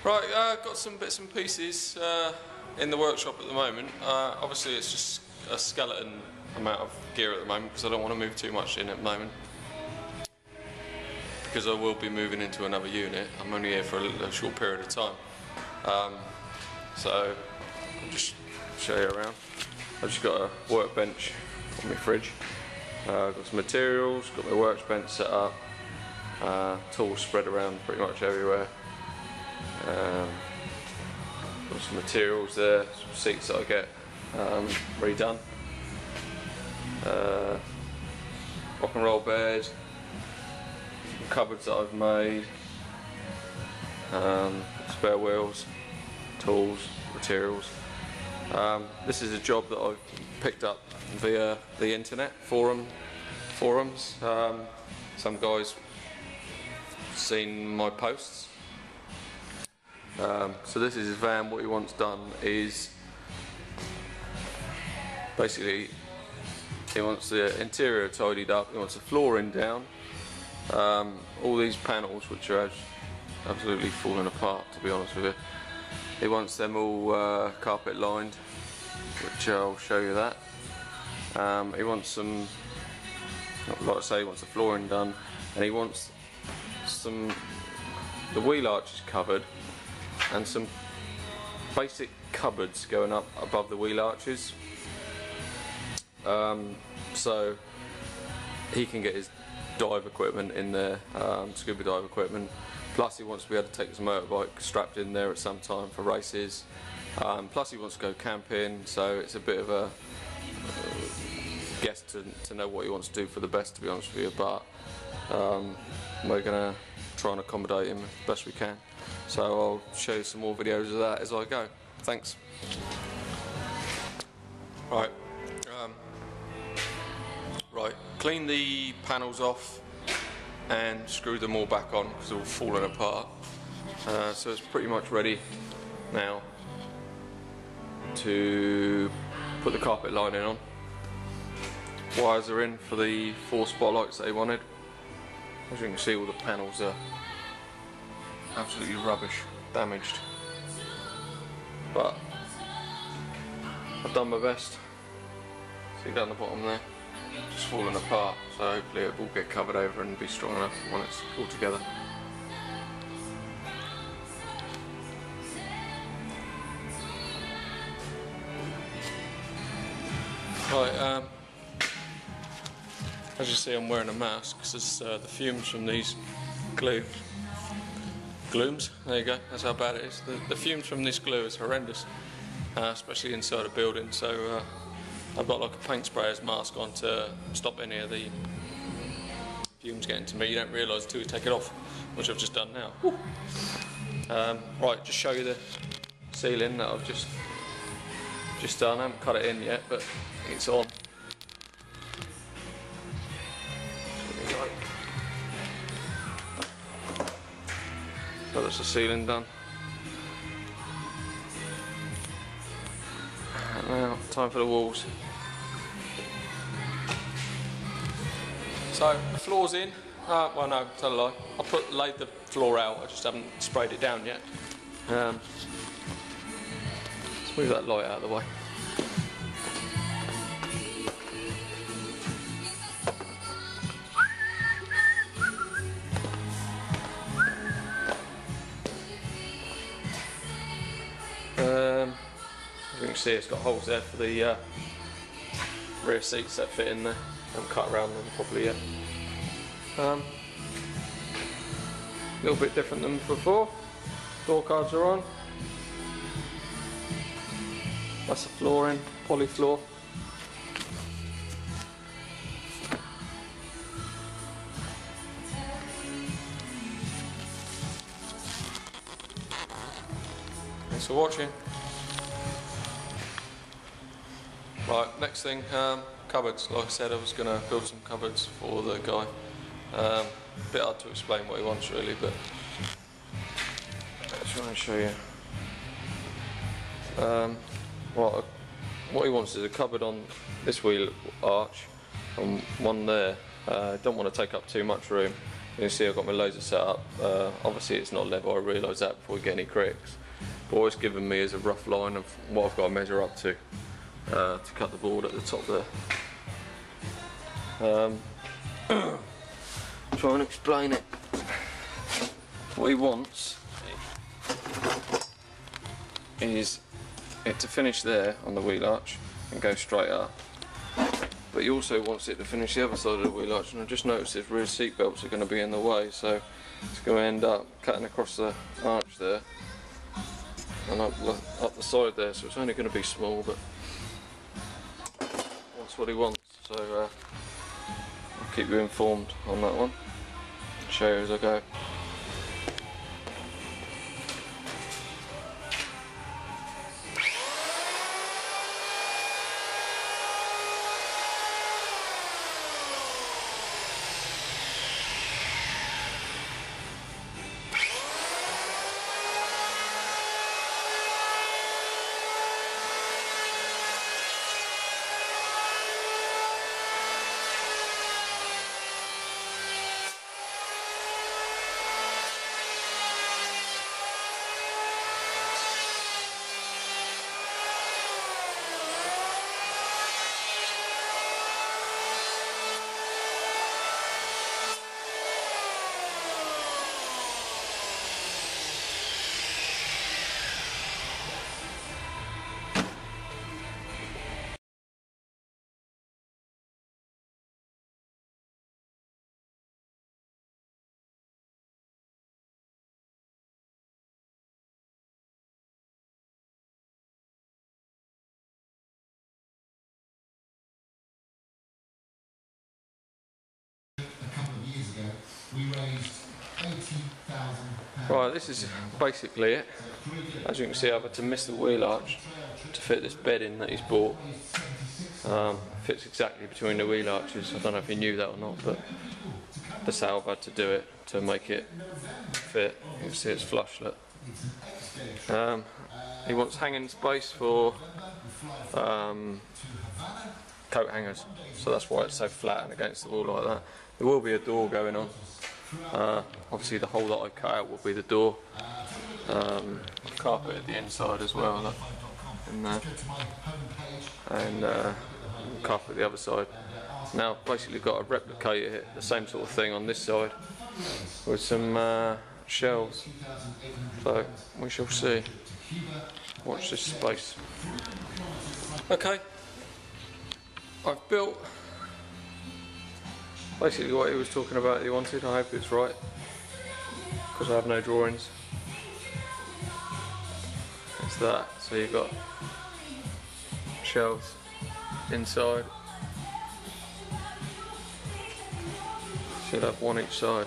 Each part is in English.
Right, got some bits and pieces in the workshop at the moment. Obviously it's just a skeleton amount of gear at the moment because I don't want to move too much in at the moment, because I will be moving into another unit. I'm only here for a short period of time, so I'll just show you around. I've just got a workbench on my fridge, got some materials, got my workbench set up, tools spread around pretty much everywhere. Got some materials there, some seats that I get redone, rock and roll bed, some cupboards that I've made, spare wheels, tools, materials. This is a job that I've picked up via the internet forums. Some guys seen my posts. So this is his van. What he wants done is basically he wants the interior tidied up, he wants the flooring down, all these panels which are absolutely falling apart, to be honest with you. He wants them all carpet lined, which I'll show you that. He wants some, like I say, he wants the flooring done, and he wants the wheel arches covered, and some basic cupboards going up above the wheel arches, so he can get his dive equipment in there, scuba dive equipment. Plus he wants to be able to take his motorbike strapped in there at some time for races. Plus he wants to go camping, so it's a bit of a guess to know what he wants to do for the best, to be honest with you, but we're going to try and accommodate him as best we can. So I'll show you some more videos of that as I go. Thanks. Right, clean the panels off and screw them all back on because they're all falling apart. So it's pretty much ready now to put the carpet lining on. Wires are in for the 4 spotlights that he wanted. As you can see, all the panels are absolutely rubbish, damaged, but I've done my best. See down the bottom there, just falling apart, so hopefully it will get covered over and be strong enough when it's all together. Right, as you see, I'm wearing a mask because the fumes from these glooms, there you go, that's how bad it is. The fumes from this glue is horrendous, especially inside a building, so I've got like a paint sprayer's mask on to stop any of the fumes getting to me. You don't realise until you take it off, which I've just done now. Right, just show you the ceiling that I've just done. I haven't cut it in yet, but it's on. So that's the ceiling done. And now, time for the walls. So the floor's in. Well, no, tell a lie. I laid the floor out. I just haven't sprayed it down yet. Let's move that light out of the way. As you can see, it's got holes there for the rear seats that fit in there. I haven't cut around them properly yet. A little bit different than before. Door cards are on. That's the flooring, poly floor. Thanks for watching. Right, next thing, cupboards. Like I said, I was going to build some cupboards for the guy. A bit hard to explain what he wants really, but try and show you. What he wants is a cupboard on this wheel arch and one there. Don't want to take up too much room. You can see I've got my laser set up. Obviously it's not level, I realise that before we get any cricks. But what it's given me is a rough line of what I've got to measure up to cut the board at the top there. Try and explain it. What he wants is it to finish there on the wheel arch and go straight up. But he also wants it to finish the other side of the wheel arch, and I just noticed his rear seat belts are going to be in the way, so it's going to end up cutting across the arch there and up the side there, so it's only going to be small, but that's what he wants. So I'll keep you informed on that one, show you as I go. We raised £80,000. Right, this is basically it. As you can see, I've had to miss the wheel arch to fit this bed in that he's bought. Fits exactly between the wheel arches. I don't know if you knew that or not, but that's how I've had to do it to make it fit. You can see it's flush, look. He wants hanging space for coat hangers, so that's why it's so flat and against the wall like that. There will be a door going on. Obviously the hole that I cut out will be the door. Carpet at the inside as well, look, in there, and carpet the other side. Now basically got to replicate it, the same sort of thing on this side with some shelves, so we shall see. Watch this space. Okay, I've built basically what he was talking about he wanted. I hope it's right, because I have no drawings. It's that, so you've got shelves inside. Should have one each side.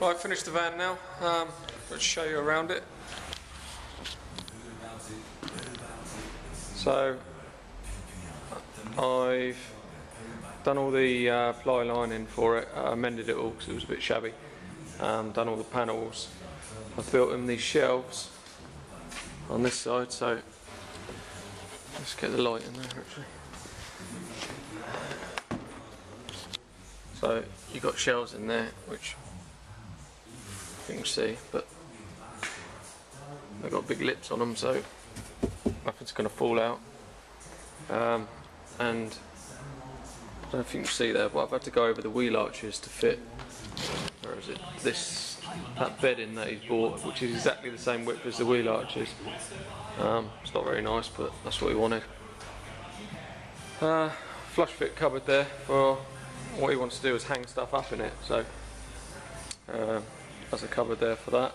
Right, finished the van now. Let's show you around it. So I've done all the ply lining for it, mended it all because it was a bit shabby, done all the panels. I've built him these shelves on this side, so let's get the light in there actually. So you've got shelves in there which you can see, but they've got big lips on them, so nothing's going to fall out. And I don't know if you can see there, but I've had to go over the wheel arches to fit, where is it, that bed in that he's bought, which is exactly the same width as the wheel arches. It's not very nice, but that's what he wanted. Flush fit cupboard there, for what he wants to do is hang stuff up in it, so there's a cupboard there for that.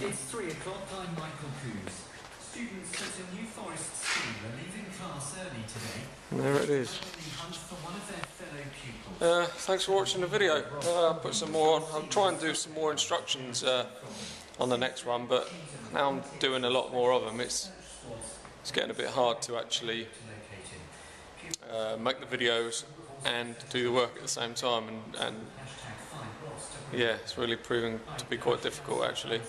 It's 3 o'clock. I'm Michael Coos. Students at a New Forest school are leaving class early today. And there it is. Thanks for watching the video. I'll put some more on. I'll try and do some more instructions on the next one, but now I'm doing a lot more of them. It's getting a bit hard to actually make the videos and do the work at the same time, and yeah, it's really proving to be quite difficult actually,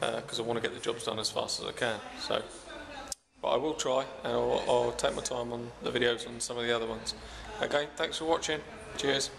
because I want to get the jobs done as fast as I can. So, but I will try, and I'll take my time on the videos on some of the other ones. Okay, thanks for watching. Cheers.